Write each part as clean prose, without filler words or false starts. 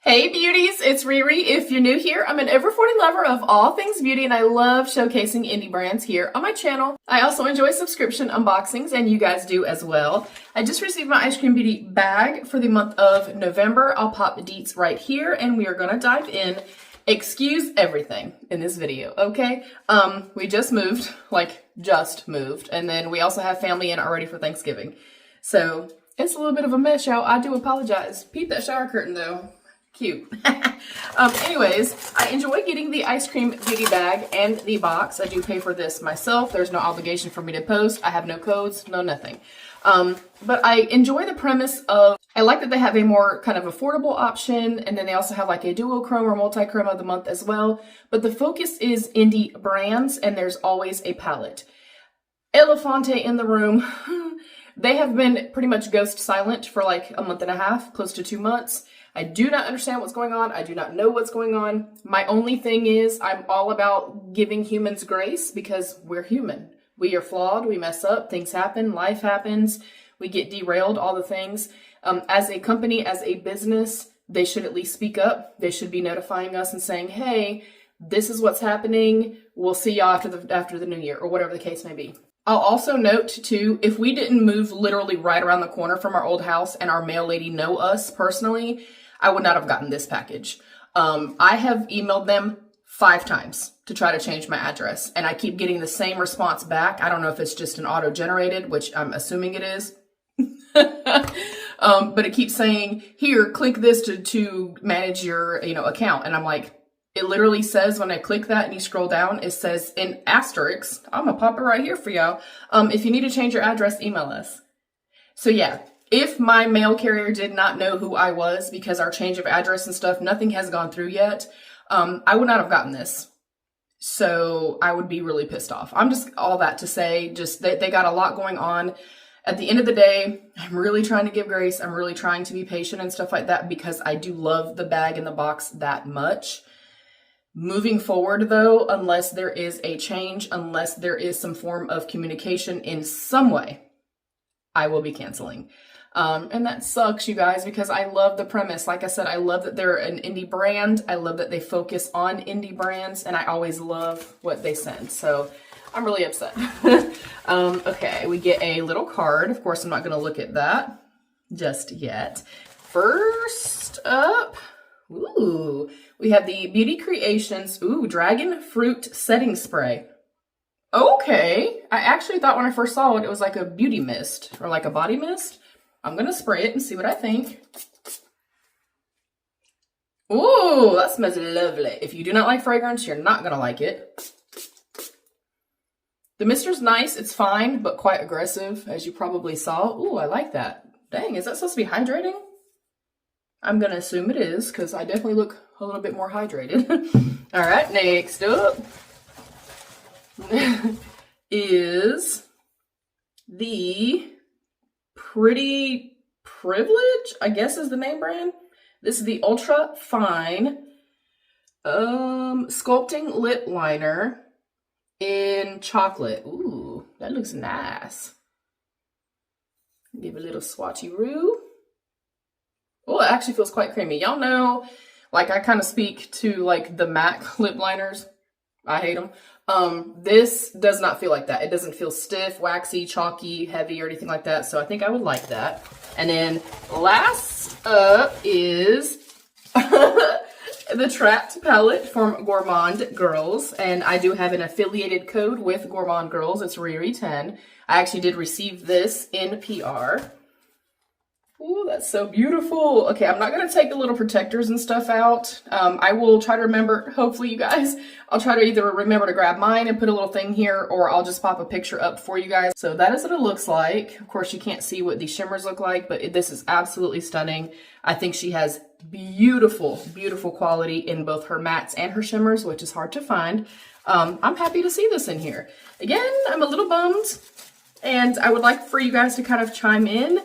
Hey beauties, it's Riri. If you're new here, I'm an over 40 lover of all things beauty and I love showcasing indie brands here on my channel. I also enjoy subscription unboxings and you guys do as well. I just received my Ice Cream Beauty bag for the month of November. I'll pop the deets right here and we are gonna dive in. Excuse everything in this video, okay? We just moved, and then we also have family in already for Thanksgiving. So it's a little bit of a mess, y'all. I do apologize. Peep that shower curtain though. Cute. Anyways, I enjoy getting the Ice Cream Beauty bag and the box. I do pay for this myself. There's no obligation for me to post. I have no codes, no nothing. But I enjoy the premise of, I like that they have a more kind of affordable option, and then they also have like a duochrome or multi-chrome of the month as well. But the focus is indie brands, and there's always a palette. Elefante in the room. They have been pretty much ghost silent for like a month and a half, close to 2 months. I do not understand what's going on. I do not know what's going on. My only thing is I'm all about giving humans grace because we're human. We are flawed. We mess up. Things happen. Life happens. We get derailed, all the things. As a company, as a business, they should at least speak up. They should be notifying us and saying, hey, this is what's happening. We'll see y'all after the new year or whatever the case may be. I'll also note too, if we didn't move literally right around the corner from our old house and our mail lady know us personally, I would not have gotten this package. I have emailed them 5 times to try to change my address and I keep getting the same response back. I don't know if it's just an auto-generated, which I'm assuming it is. But it keeps saying, here, click this to manage your account. And I'm like, it literally says when I click that and you scroll down, it says in asterisk, I'm gonna pop it right here for y'all. If you need to change your address, email us. So yeah. If my mail carrier did not know who I was because our change of address and stuff, nothing has gone through yet, I would not have gotten this. So I would be really pissed off. I'm just all that to say, just they got a lot going on. At the end of the day, I'm really trying to give grace. I'm really trying to be patient and stuff like that because I do love the bag and the box that much. Moving forward though, unless there is a change, unless there is some form of communication in some way, I will be canceling. And that sucks, you guys, because I love the premise. Like I said, I love that they're an indie brand. I love that they focus on indie brands, and I always love what they send. So I'm really upset. Okay, we get a little card. Of course, I'm not going to look at that just yet. First up, ooh, we have the Beauty Creations, Dragon Fruit Setting Spray. Okay, I actually thought when I first saw it, it was like a beauty mist or like a body mist. I'm going to spray it and see what I think. Ooh, that smells lovely. If you do not like fragrance, you're not going to like it. The mister's nice. It's fine, but quite aggressive, as you probably saw. Ooh, I like that. Dang, is that supposed to be hydrating? I'm going to assume it is, because I definitely look a little bit more hydrated. All right, next up is the Pretty Privilege, I guess is the name brand. This is the Ultra Fine Sculpting Lip Liner in chocolate. Ooh, that looks nice. Give a little swatchy-roo. Oh, it actually feels quite creamy. Y'all know, like I kind of speak to like the MAC lip liners. I hate them. This does not feel like that. It doesn't feel stiff, waxy, chalky, heavy, or anything like that. So I think I would like that. And then last up is the Trapped palette from Gourmande Girls. And I do have an affiliated code with Gourmande Girls. It's Riri10. I actually did receive this in PR. Ooh, that's so beautiful. Okay, I'm not going to take the little protectors and stuff out. I will try to remember, hopefully you guys, I'll try to either remember to grab mine and put a little thing here, or I'll just pop a picture up for you guys. So that is what it looks like. Of course, you can't see what these shimmers look like, but this is absolutely stunning. I think she has beautiful, beautiful quality in both her mattes and her shimmers, which is hard to find. I'm happy to see this in here. Again, I'm a little bummed, and I would like for you guys to kind of chime in.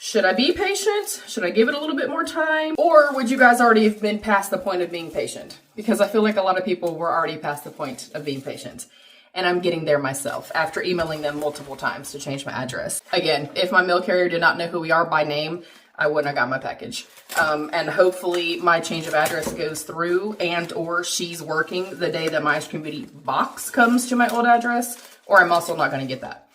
Should I be patient? Should I give it a little bit more time? Or would you guys already have been past the point of being patient? Because I feel like a lot of people were already past the point of being patient. And I'm getting there myself after emailing them multiple times to change my address. Again, if my mail carrier did not know who we are by name, I wouldn't have got my package. And hopefully my change of address goes through, and or she's working the day that my Ice Cream Beauty box comes to my old address, or I'm also not going to get that.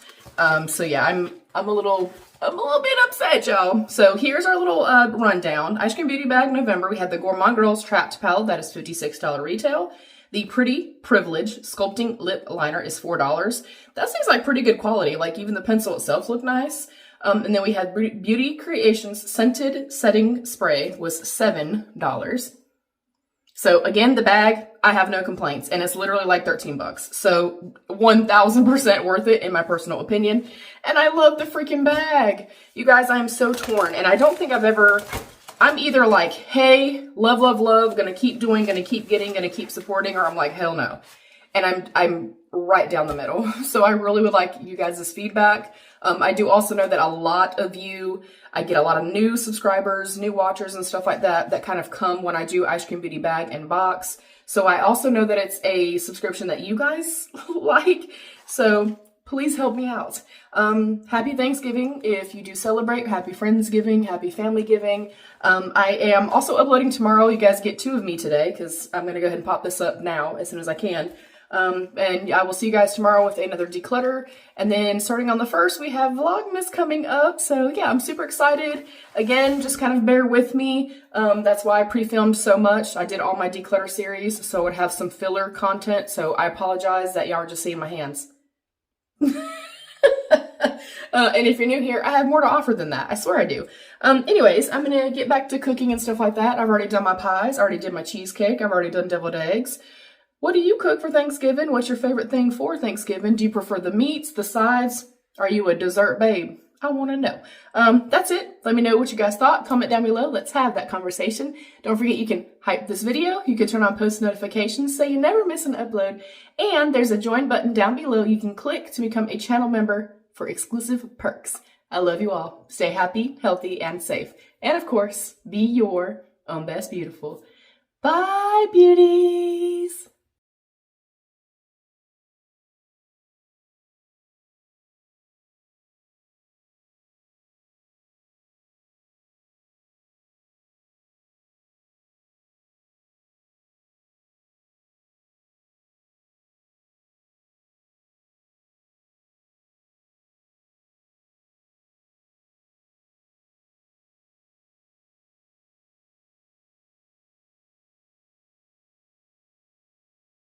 So yeah, I'm a little bit upset, y'all. So here's our little rundown. Ice Cream Beauty bag November. We had the Gourmand Girls Trapped palette. That is $56 retail. The Pretty Privilege Sculpting Lip Liner is $4. That seems like pretty good quality. Like even the pencil itself looked nice. And then we had Beauty Creations Scented Setting Spray was $7. So again, the bag, I have no complaints, and it's literally like 13 bucks. So 1000% worth it in my personal opinion. And I love the freaking bag. You guys, I am so torn, and I don't think I'm either like, hey, love, love, love, gonna keep doing, gonna keep getting, gonna keep supporting, or I'm like, hell no. And I'm right down the middle. So I really would like you guys' feedback. I do also know that a lot of you, I get a lot of new subscribers, new watchers and stuff like that, that kind of come when I do Ice Cream Beauty bag and box. So I also know that it's a subscription that you guys like. So please help me out. Happy Thanksgiving if you do celebrate. Happy Friendsgiving. Happy Family Giving. I am also uploading tomorrow. You guys get 2 of me today because I'm going to go ahead and pop this up now as soon as I can. And I will see you guys tomorrow with another declutter. And then starting on the 1st, we have Vlogmas coming up. So yeah, I'm super excited. Again, just kind of bear with me. That's why I pre-filmed so much. I did all my declutter series, so I would have some filler content. So I apologize that y'all are just seeing my hands. And if you're new here, I have more to offer than that. I swear I do. Anyways, I'm going to get back to cooking and stuff like that. I've already done my pies. I already did my cheesecake. I've already done deviled eggs. What do you cook for Thanksgiving? What's your favorite thing for Thanksgiving? Do you prefer the meats, the sides? Are you a dessert babe? I want to know. That's it. Let me know what you guys thought. Comment down below. Let's have that conversation. Don't forget you can hype this video. You can turn on post notifications so you never miss an upload. And there's a join button down below you can click to become a channel member for exclusive perks. I love you all. Stay happy, healthy, and safe. And of course, be your own best beautiful. Bye, beauties.